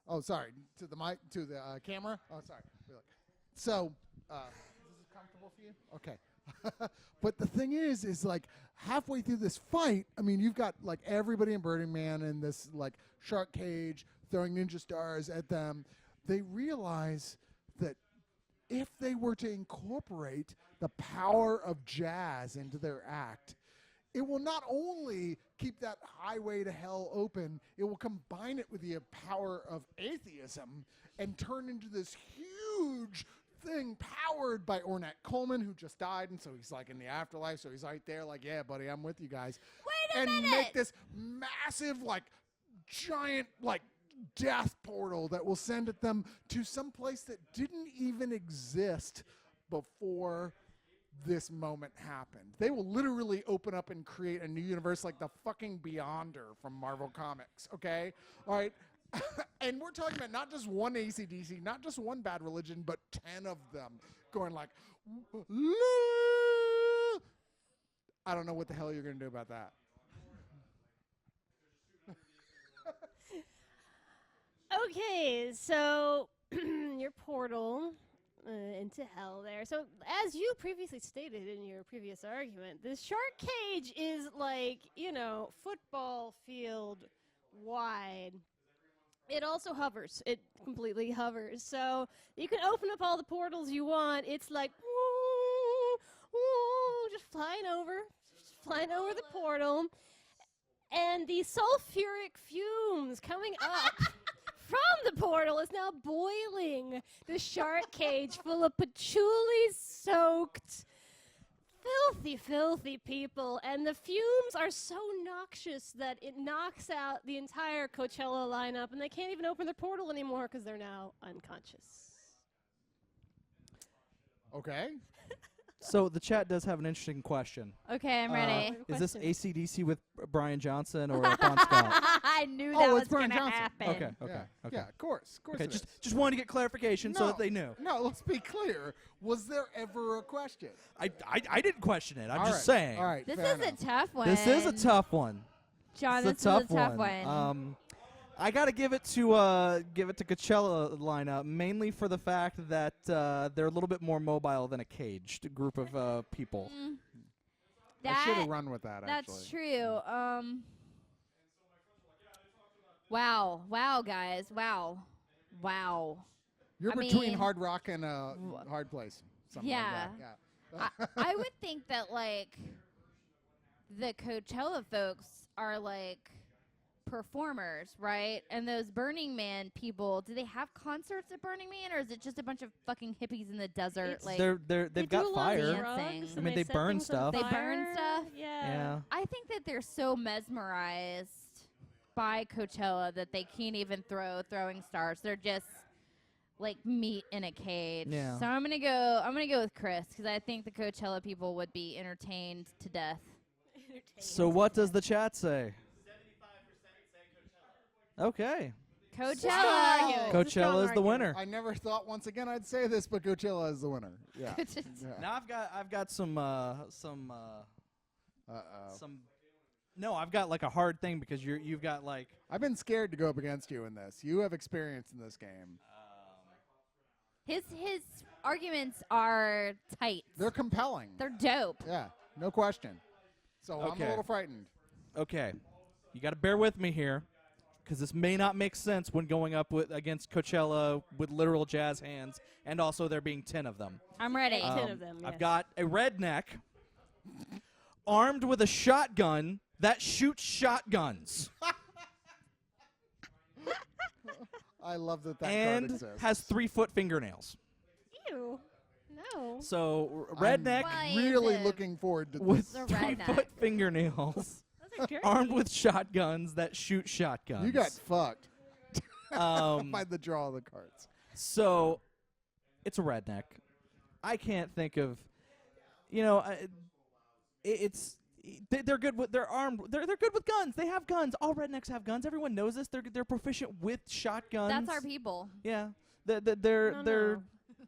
Oh, sorry. To the mic, to the camera. Oh, sorry. Look. So, is this comfortable for you? Okay. But the thing is like halfway through this fight, I mean, you've got like everybody in Burning Man in this like shark cage throwing ninja stars at them. They realize that if they were to incorporate the power of jazz into their act, it will not only keep that highway to hell open, it will combine it with the power of atheism and turn into this huge thing powered by Ornette Coleman, who just died, and so he's like in the afterlife, so he's right there like, yeah, buddy, I'm with you guys. Wait a and minute! make this massive, like, giant, like, death portal that will send at them to some place that didn't even exist before this moment happened. They will literally open up and create a new universe like the fucking Beyonder from Marvel Comics, okay? All right? And we're talking about not just one AC/DC, not just one Bad Religion, but 10 of them going like, I don't know what the hell you're going to do about that. Okay, so your portal into hell there. So, as you previously stated in your previous argument, this shark cage is like, football field wide. It also hovers. It completely hovers. So, you can open up all the portals you want. It's like, woo, woo, just flying over the portal. And the sulfuric fumes coming up from the portal is now boiling the shark cage full of patchouli-soaked, filthy people. And the fumes are so noxious that it knocks out the entire Coachella lineup, and they can't even open their portal anymore because they're now unconscious. Okay. So the chat does have an interesting question. Okay, I'm ready. Is this Question. AC/DC with Brian Johnson or Bon Scott? I knew that was it's Brian going to Johnson. happen. Okay. Yeah, of course. Okay, it is. just wanted to get clarification so that they knew. No, let's be clear. Was there ever a question? I didn't question it. I'm All just right, saying. All right. This fair is enough. a tough one. This is a tough one. John, It's this is a tough one. I got to give it to Coachella lineup, mainly for the fact that they're a little bit more mobile than a caged group of people. I should have run with that, actually. That's true. Wow, guys. Wow. You're I between mean- hard rock and a hard place. Something Yeah. like that. Yeah. I would think that, like, the Coachella folks are, like, performers, right? And those Burning Man people, do they have concerts at Burning Man, or is it just a bunch of fucking hippies in the desert? It's- Like, They've They got do a lot of fire. drugs. drugs, I and mean, they set burn things on stuff. They burn fire. stuff? Yeah. I think that they're so mesmerized by Coachella that they can't even throw throwing stars. They're just like meat in a cage. Yeah. So I'm gonna go with Chris because I think the Coachella people would be entertained to death. So what does the chat say? 75% say Coachella. Okay. Coachella. Coachella is the winner. I never thought once again I'd say this, but Coachella is the winner. Yeah. Yeah. Now I've got some Uh-oh. No, I've got like a hard thing because you've got like I've been scared to go up against you in this. You have experience in this game. His arguments are tight. They're compelling. They're dope. Yeah, no question. So I'm Okay. a little frightened. Okay, you got to bear with me here, because this may not make sense when going up against Coachella with literal jazz hands, and also there being 10 of them. I'm ready. 10 of them, I've yes. got a redneck armed with a shotgun that shoots shotguns I love that card and exists. has 3-foot fingernails. Ew. No. So I'm redneck Why really is it- looking forward to with It's a redneck. 3-foot fingernails, Those are dirty. armed with shotguns that shoot shotguns. You got fucked um, by the draw of the cards. So, it's a redneck. I can't think of, they're good with, they're armed, they're good with guns. They have guns. All rednecks have guns. Everyone knows this. They're proficient with shotguns. That's our people. Yeah, No,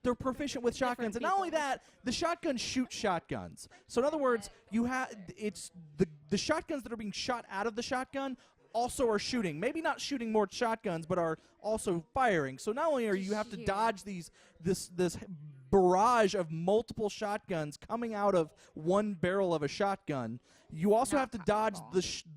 they're proficient with shotguns, and not only people. that, the shotguns shoot shotguns. So in other words, you have it's the shotguns that are being shot out of the shotgun also are shooting. Maybe not shooting more shotguns, but are also firing. So not only are you have to Shoot. dodge this barrage of multiple shotguns coming out of one barrel of a shotgun, you also Not have to dodge possible.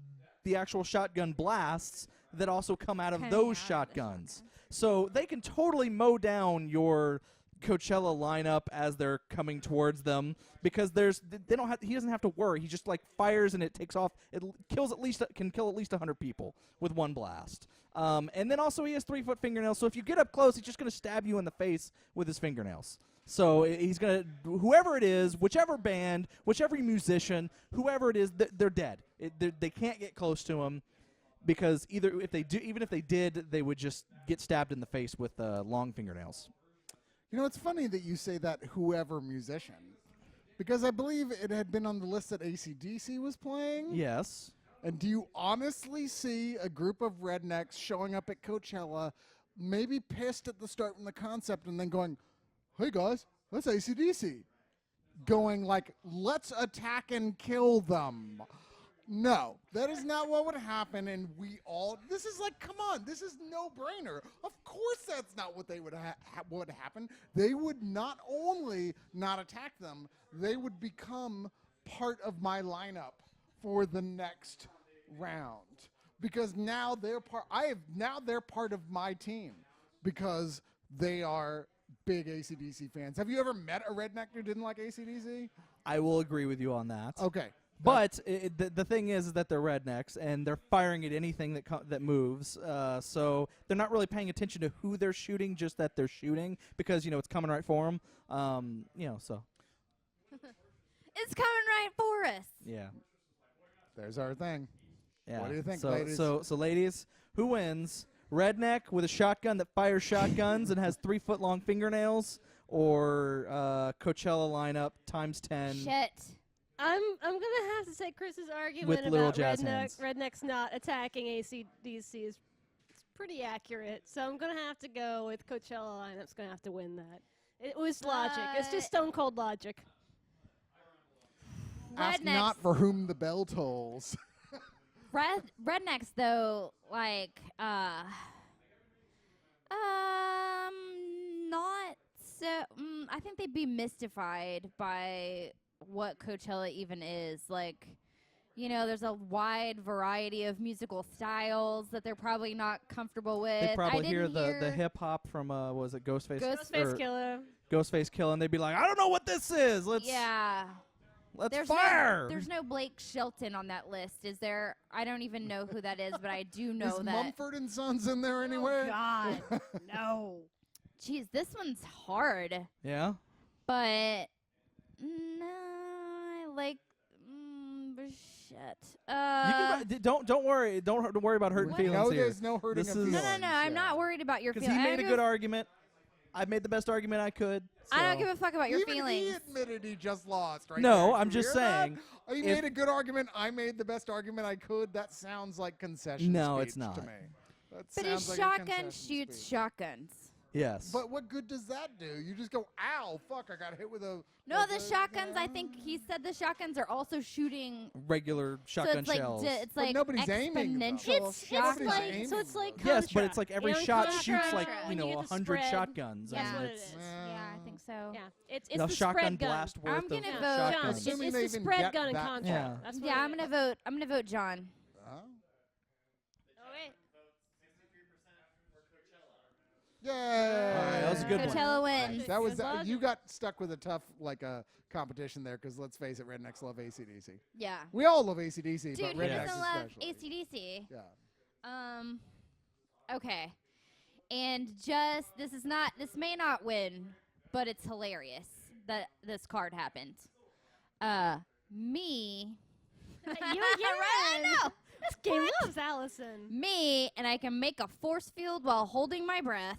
the actual shotgun blasts that also come out of Coming those out of the shotguns. shotgun. So they can totally mow down your Coachella lineup as they're coming towards them, because he doesn't have to worry. He just like fires and it takes off. It can kill at least 100 people with one blast. And then also he has 3-foot fingernails. So if you get up close, he's just going to stab you in the face with his fingernails. So he's going to, whoever it is, whichever band, whichever musician, whoever it is, they're dead. They can't get close to him, because even if they did, they would just get stabbed in the face with long fingernails. You know, it's funny that you say that whoever musician, because I believe it had been on the list that AC/DC was playing. Yes. And do you honestly see a group of rednecks showing up at Coachella, maybe pissed at the start from the concept, and then going, hey guys, that's AC/DC. Going like, let's attack and kill them. No, that is not what would happen, and this is like, come on, this is no-brainer. Of course that's not what they would happen. They would not only not attack them, they would become part of my lineup for the next round. Because now they're part of my team, because they are big AC/DC fans. Have you ever met a redneck who didn't like AC/DC? I will agree with you on that. Okay. But the thing is that they're rednecks, and they're firing at anything that moves. So they're not really paying attention to who they're shooting, just that they're shooting, because it's coming right for them. So It's coming right for us. yeah. There's our thing. Yeah. What do you think, so, ladies? So ladies, who wins? Redneck with a shotgun that fires shotguns and has 3-foot long fingernails, or Coachella lineup times 10? Shit. I'm gonna have to say Chris's argument With little about jazz hands. rednecks not attacking AC/DC is pretty accurate. So I'm gonna have to go with Coachella lineup's gonna have to win that. It was logic. It's just stone cold logic. Ask Rednecks, not for whom the bell tolls. rednecks though, like not so. I think they'd be mystified by what Coachella even is. Like, there's a wide variety of musical styles that they're probably not comfortable with. They probably I hear didn't the hip hop from was it Ghostface? Ghostface Killer. Ghostface Killer, and they'd be like, I don't know what this is. Let's fire. There's no Blake Shelton on that list, is there? I don't even know who that is, but I do know Is that. Mumford and Sons in there anywhere? God, no. Jeez, this one's hard, Yeah. but no, I like shit. Don't worry. Don't worry about hurting What? feelings No, here. there's no hurting This of is- No, feelings. I'm not worried about your Because feelings. he made a good argument. I made the best argument I could. I don't so- give a fuck about your Even feelings. he admitted he just lost, right? No, there. I'm Did you just hear that? saying, He if- made a good argument. I made the best argument I could. That sounds like concession No, speech it's not. to me. That But his sounds like a shotgun concession shoots speech. shotguns. Yes. But what good does that do? You just go, ow, fuck, I got hit with a... No, the shotguns, I think he said the shotguns are also shooting. Regular shotgun so it's shells. Like it's But like nobody's aiming them. exponential It's shotguns. like aiming so it's like Yes, Contra. but it's like every You know, shot Contra, shoots like, when you get the 100 spread. shotguns. Yeah. I mean, That's what it it's is. Yeah, I think so. Yeah, it's a the shotgun spread gun. blast worth I'm of gonna vote- John, shotguns. it's Assuming they the even spread get gun in that Contra. Yeah. That's what Yeah, it I'm gonna is. vote. I'm gonna vote John. Oh. Oh, wait. Yay! All right, that was a good one. Coachella wins. That was Good luck. you got stuck with a tough competition there because let's face it, rednecks love AC/DC. Yeah. We all love AC/DC, Dude, but who rednecks doesn't love especially. AC/DC? Yeah. Okay. And this may not win, but it's hilarious that this card happened. Me. You Right, I again. know. This game loves Allison. Me, and I can make a force field while holding my breath.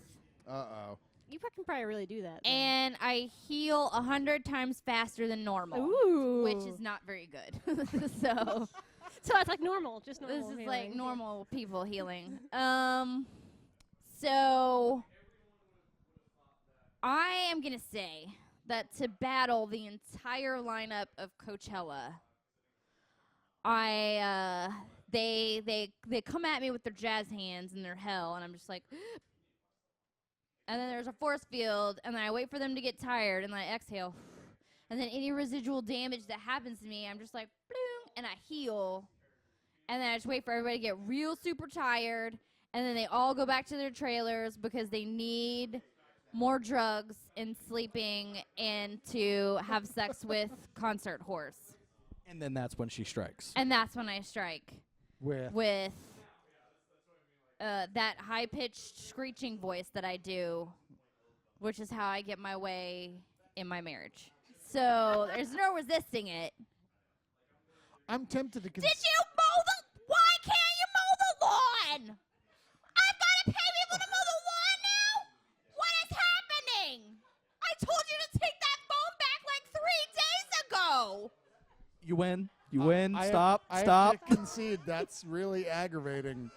Uh-oh. You can probably really do that. though. And I heal 100 times faster than normal. Ooh. Which is not very good. So So it's like normal, just normal. this is healing. like normal people healing. So I am gonna say that to battle the entire lineup of Coachella, they come at me with their jazz hands and their hell, and I'm just like, and then there's a force field, and then I wait for them to get tired, and then I exhale, and then any residual damage that happens to me, I'm just like, bloom, and I heal, and then I just wait for everybody to get real super tired, and then they all go back to their trailers because they need more drugs and sleeping and to have sex with concert horse. And then that's when she strikes. And that's when I strike with that high-pitched screeching voice that I do, which is how I get my way in my marriage. So there's no resisting it. I'm tempted to Did you mow the... Why can't you mow the lawn? I've got to pay people to mow the lawn now? What is happening? I told you to take that phone back like 3 days ago. You win. You win. I Stop. have Stop. to concede. That's really aggravating.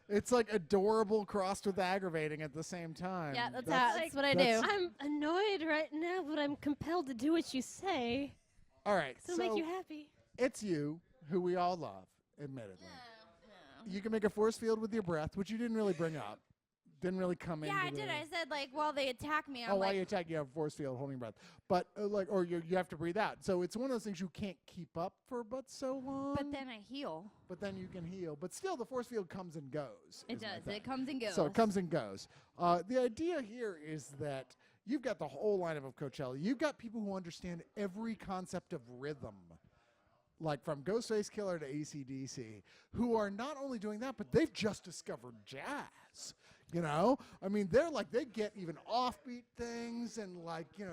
It's like adorable crossed with aggravating at the same time. Yeah, that's what I do. that's- I'm annoyed right now, but I'm compelled to do what you say. All right, It'll so make you happy. it's you, who we all love, admittedly. You can make a force field with your breath, which you didn't really bring up. Didn't really come in. Yeah, I did. I said, like, while they attack me, I'm Oh, while like, you attack, you have a force field holding your breath. But, or you have to breathe out. So it's one of those things you can't keep up for but so long. but then I heal. But then you can heal. But still, the force field comes and goes. It is my does. thing. It comes and goes. So it comes and goes. The idea here is that you've got the whole lineup of Coachella. You've got people who understand every concept of rhythm, like from Ghostface Killer to AC/DC, who are not only doing that, but they've just discovered jazz. You know, I mean, they get even offbeat things and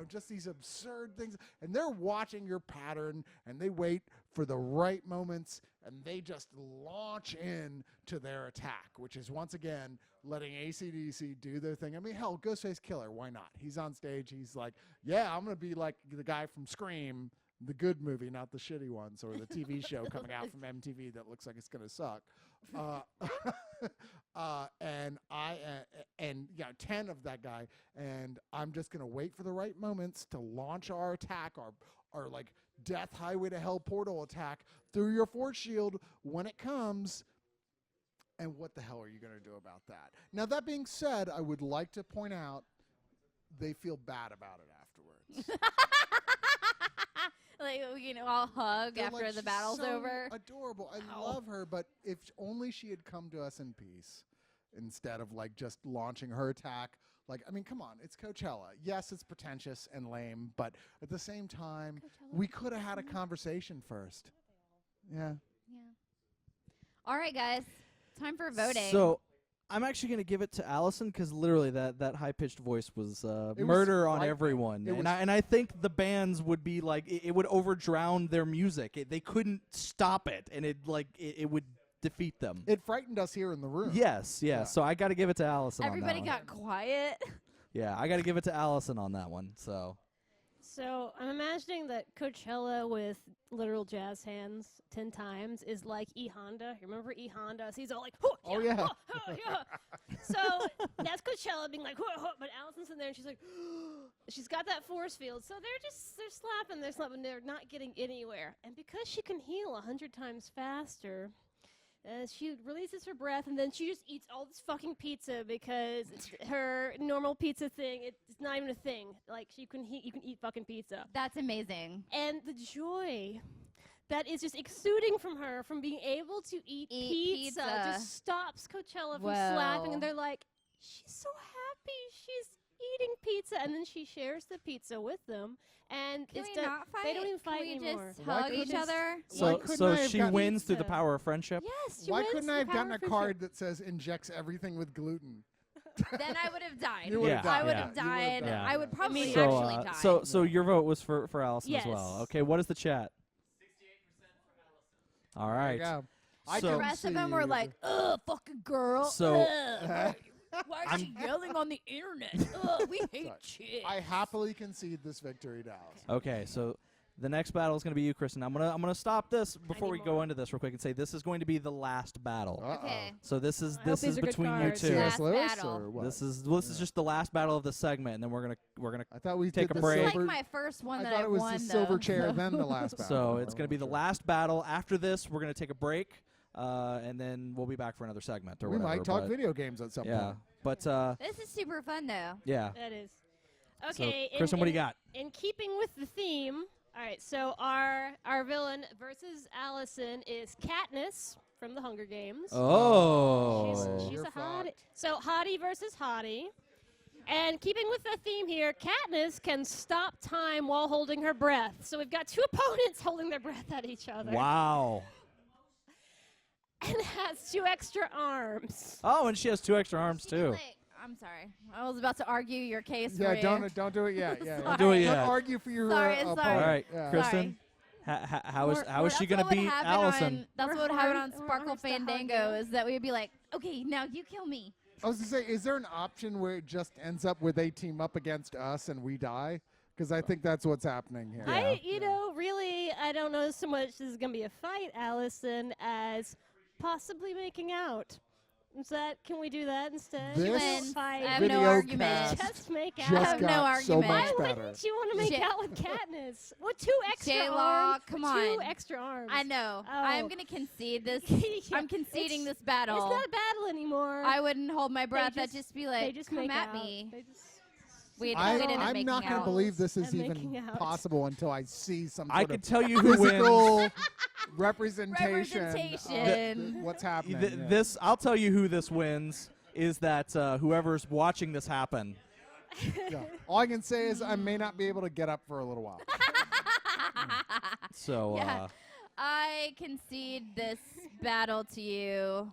just these absurd things, and they're watching your pattern and they wait for the right moments and they just launch in to their attack, which is once again letting AC/DC do their thing. I mean, hell, Ghostface Killer, why not? He's on stage, he's like, yeah, I'm gonna be like the guy from Scream, the good movie, not the shitty ones, or the TV show coming out from MTV that looks like it's gonna suck. And 10 of that guy, and I'm just gonna wait for the right moments to launch our attack, our like death highway to hell portal attack through your force shield when it comes. And what the hell are you gonna do about that? Now, that being said, I would like to point out they feel bad about it afterwards. Like, I'll hug They're after like, the "She's battle's so over. Adorable. I Ow. love her, but if only she had come to us in peace instead of like just launching her attack. Like, I mean, come on, it's Coachella. Yes, it's pretentious and lame, but at the same time, we could have had a conversation first. Yeah. Yeah. All right, guys. Time for voting. So I'm actually going to give it to Allison because literally that high-pitched voice was was murder on frightening. everyone. It was- And I think the bands would be like, it would overdrown their music. They couldn't stop it, and it would defeat them. It frightened us here in the room. Yes, Yeah. So I got to give it to Allison Everybody on that one. got quiet. Yeah, I got to give it to Allison on that one. So So I'm imagining that Coachella with literal jazz hands 10 times is like E Honda. You remember E Honda? So he's all like, Oh, yeah. So that's Coachella being like, but Allison's in there and she's like, she's got that force field. So they're slapping, they're not getting anywhere. And because she can heal 100 times faster, she releases her breath, and then she just eats all this fucking pizza because her normal pizza thing, it's not even a thing. Like, you can eat fucking pizza. That's amazing. And the joy that is just exuding from her from being able to eat pizza just stops Coachella from slapping. And they're like, she's so happy. She's eating pizza. And then she shares the pizza with them. And Can it's we not fight? they don't even fight Can we anymore. just hug each other? So she wins through the pizza? power of friendship. Yes, she Why wins couldn't the I have power gotten a of friendship. card that says injects everything with gluten? Then I would have died. You would have Yeah. I died. would Yeah. have You would've died. died. I would probably So, actually die. So your vote was for Allison Yes. as well. Okay, what is the chat? 68% for Allison. All There right. you go. I So- the can rest of them were see like, ugh, fucking girl. So- ugh. Why is she yelling on the internet? Ugh, we hate chicks. I happily concede this victory to Allison. Okay, so the next battle is going to be you, Kristin. I'm gonna stop this before we go more. into this real quick and say this is going to be the last battle. Uh-oh. Okay. So this is I hope these are good between you cards. two. Yeah. C.S. Lewis battle. or what? This is just the last battle of the segment, and then we're gonna. I thought we take did a the break. It's silver. like my first one I that thought I it was won, the silver though. chair, then the last battle. So it's going to be the Sure. last battle. After this, we're going to take a break, and then we'll be back for another segment or We whatever. might talk but- video games at some Yeah, point. but This is super fun, though. yeah. That is. So, Okay. Kristin, what do you got? In keeping with the theme, all right, so our villain versus Allison is Katniss from the Hunger Games. Oh. She's You're a hottie. fucked. So hottie versus hottie. And keeping with the theme here, Katniss can stop time while holding her breath. So we've got two opponents holding their breath at each other. Wow. And has 2 extra arms. Oh, and she has 2 extra arms She can, too. like- I'm sorry. I was about to argue your case Yeah, for you. don't do it yet. Yeah, Don't do it Don't yet. argue for your Sorry, opponent. sorry. All right, Yeah. Kristin. Sorry. How is she That's going to what would beat happen Allison? That's We're what would happen on hard- we're Sparkle hard to hug Fandango you. is that we'd be like, okay, now you kill me. I was going to say, is there an option where it just ends up where they team up against us and we die? Because I think that's what's happening here. Really, I don't know so much this is going to be a fight, Allison, as possibly making out. Can we do that instead? This You Win. won't fight. I have no video argument. cast Just make out. just have no got so argument. much Why better. wouldn't you want to make Shit. out with Katniss? What, 2 extra J-Law, arms? come 2 on. extra arms. I know. Oh. I'm going to concede this. Yeah, I'm conceding it's- this battle. It's not a battle anymore. I wouldn't hold my breath. just- I'd just be they like, just come make at out. me. They just We'd I'm end up making not going to out. believe this is And even making out. possible until I see some I sort can of tell you who wins. physical representation. Representation. Of what's happening. Th- yeah. This I'll tell you who this wins is that whoever's watching this happen. Yeah. All I can say is I may not be able to get up for a little while. So, Yeah. I concede this battle to you.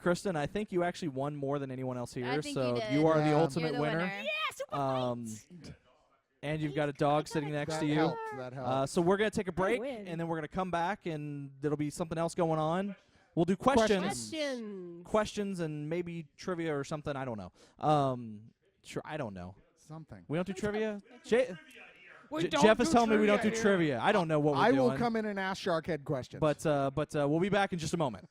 Kristin, I think you actually won more than anyone else here. I think so you did. you are the Yeah. ultimate You're the winner. winner. And you've got a dog sitting next That to you. helped. That helped. So we're gonna take a break, win. and then we're gonna come back, and there'll be something else going on. We'll do questions, Questions. and maybe trivia or something. I don't know. I don't know. Something. We don't do trivia. We Jeff is do telling me we don't do trivia here. trivia. I don't know what we're I doing. will come in and ask Sharkhead questions. But we'll be back in just a moment.